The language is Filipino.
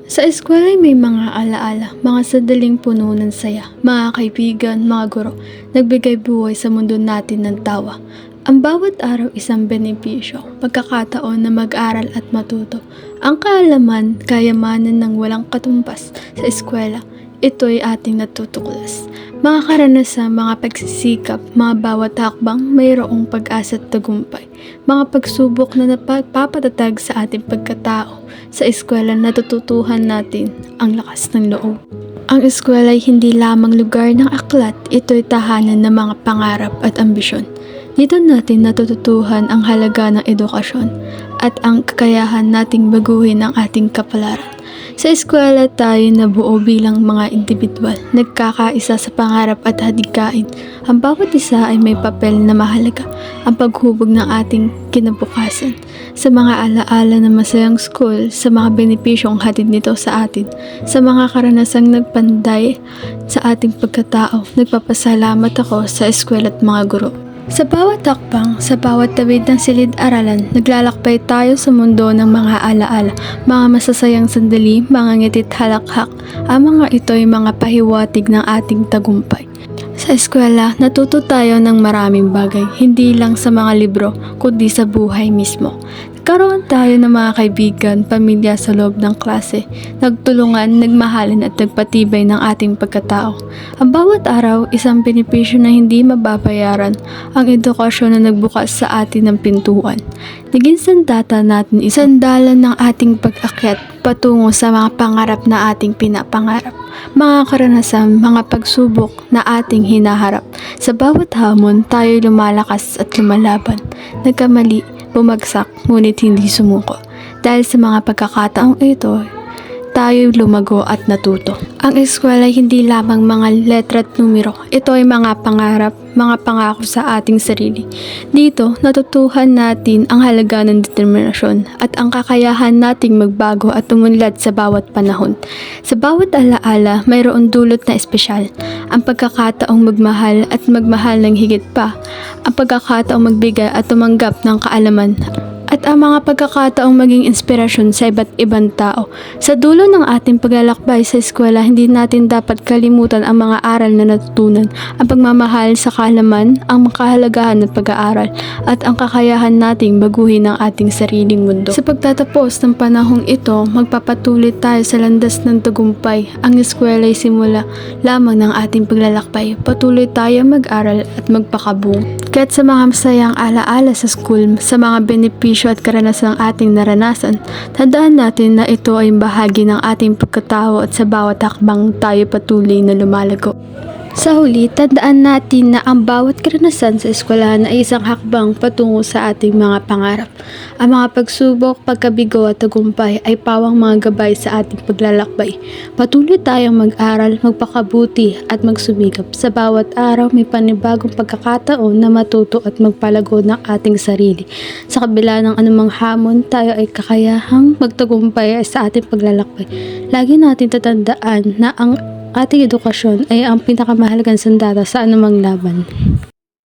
Sa eskwela ay may mga alaala, mga sandaling puno ng saya, mga kaibigan, mga guro, nagbigay buhay sa mundo natin ng tawa. Ang bawat araw isang benepisyo, pagkakataon na mag-aral at matuto. Ang kaalaman, kayamanan ng walang katumbas sa eskwela, ito'y ating natutuklas. Mga karanasan, mga pagsisikap, mga bawat hakbang mayroong pag-asa at tagumpay. Mga pagsubok na napapatatag sa ating pagkatao. Sa eskwela natututuhan natin ang lakas ng loob. Ang eskwela ay hindi lamang lugar ng aklat, ito'y tahanan ng mga pangarap at ambisyon. Dito natin natututuhan ang halaga ng edukasyon at ang kakayahan nating baguhin ang ating kapalaran. Sa eskwela tayo nabuo bilang mga individual, nagkakaisa sa pangarap at hadikain. Ang bawat isa ay may papel na mahalaga, ang paghubog ng ating kinabukasan. Sa mga alaala ng masayang school, sa mga benepisyong hatid nito sa atin, sa mga karanasang nagpanday sa ating pagkatao, nagpapasalamat ako sa eskwela at mga guro. Sa bawat hakbang, sa bawat tawid ng silid-aralan, naglalakbay tayo sa mundo ng mga alaala, mga masasayang sandali, mga ngitit halakhak. Ang mga ito ay mga pahiwatig ng ating tagumpay. Sa eskwela, natuto tayo ng maraming bagay, hindi lang sa mga libro, kundi sa buhay mismo. Nagkaroon tayo ng mga kaibigan, pamilya sa loob ng klase, nagtulungan, nagmahalan at nagpatibay ng ating pagkatao. Ang bawat araw, isang benepisyo na hindi mababayaran, ang edukasyon na nagbukas sa atin ng pintuan. Naging sandata natin isandalan ng ating pag-akyat patungo sa mga pangarap na ating pinapangarap. Mga karanasan, mga pagsubok na ating hinaharap. Sa bawat hamon, tayo lumalakas at lumalaban. Nagkamali, bumagsak, ngunit hindi sumuko. Dahil sa mga pagkakataong ito, tayo lumago at natuto. Ang eskwela ay hindi lamang mga letra at numero. Ito ay mga pangarap, mga pangako sa ating sarili. Dito, natutuhan natin ang halaga ng determinasyon at ang kakayahan nating magbago at umunlad sa bawat panahon. Sa bawat alaala, mayroon dulot na espesyal. Ang pagkakataong magmahal at magmahal ng higit pa. Ang pagkakataong magbigay at tumanggap ng kaalaman. At ang mga pagkakataong maging inspirasyon sa iba't ibang tao. Sa dulo ng ating paglalakbay sa eskwela, hindi natin dapat kalimutan ang mga aral na natutunan, ang pagmamahal sa kaalaman, ang kahalagahan ng pag-aaral, at ang kakayahan nating baguhin ang ating sariling mundo. Sa pagtatapos ng panahong ito, magpapatuloy tayo sa landas ng tagumpay. Ang eskwela ay simula lamang ng ating paglalakbay. Patuloy tayo mag-aral at magpakabung. Kahit sa mga masayang alaala sa school, sa mga benepisyo at karanasang ating naranasan, tandaan natin na ito ay bahagi ng ating pagkatao at sa bawat hakbang tayo patuloy na lumalago. Sa huli, tandaan natin na ang bawat karanasan sa eskwelahan ay isang hakbang patungo sa ating mga pangarap. Ang mga pagsubok, pagkabigo at tagumpay ay pawang mga gabay sa ating paglalakbay. Patuloy tayong mag-aral, magpakabuti at magsumikap. Sa bawat araw may panibagong pagkakataon na matuto at magpalago ng ating sarili. Sa kabila ng anumang hamon, tayo ay kakayahang magtagumpay sa ating paglalakbay. Lagi natin tatandaan na ang ating edukasyon ay ang pinakamahalagang sandata sa anumang laban.